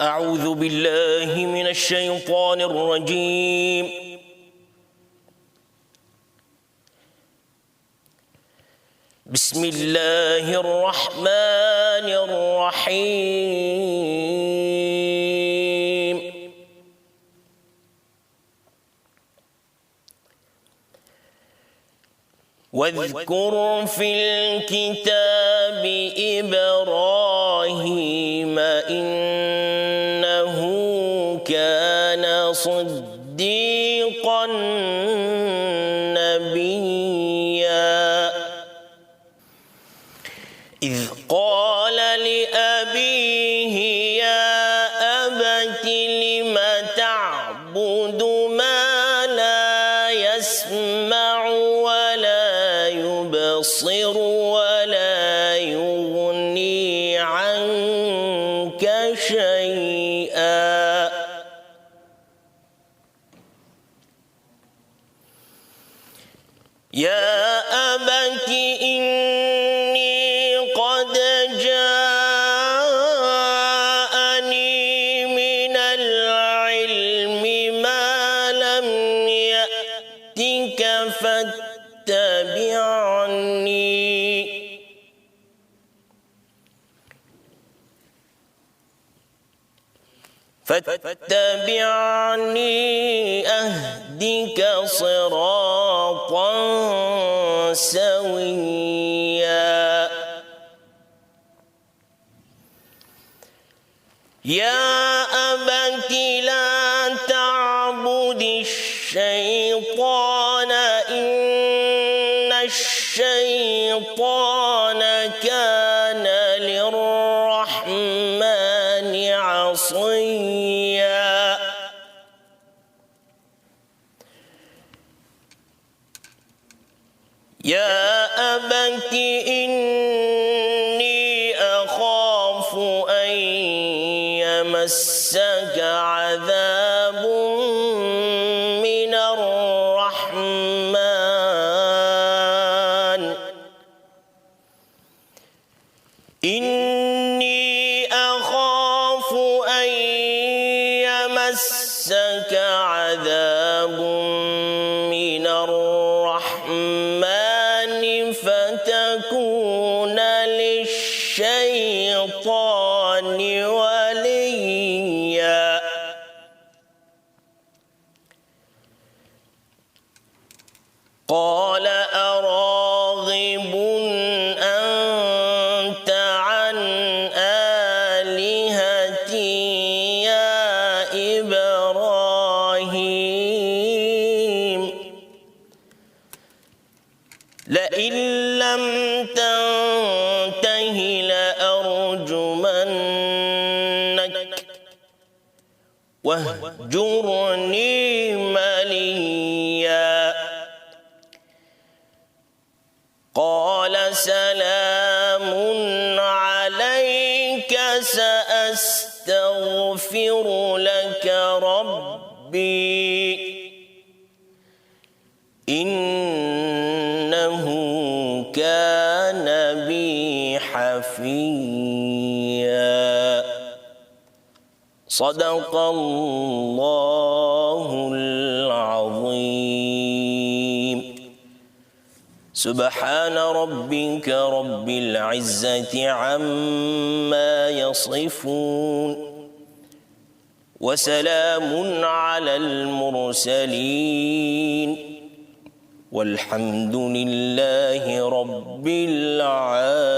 أعوذ بالله من الشيطان الرجيم. بسم الله الرحمن الرحيم. واذكر في الكتاب إبراهيم إنه كان صديقا نبيا إذ قال لأبيه يا أبت لم تعبد ما لا يسمع ولا يبصر ولا يغني عنك شيئا يا أبت إني قد جاءني من العلم ما لم يأتك فاتبعني أهدك صراطا سويا يا أبت لا تعبد الشيطان إن الشيطان كان للرحمن عصيا يا أبت إني أخاف أن يمسك عذاب من الرحمن إني أخاف أن يمسك عذاب من الرحمن فتكون للشيطان وليا قال أراغب أنت عن آلهتي يا إبراهيم لئن لم تنته لأرجمنك واهجرني مليا قال سلام عليك سأستغفر لك ربي إنه كان بي حفيا صدق الله العظيم. سبحان ربك رب العزة عما يصفون وسلام على المرسلين والحمد لله رب العالمين.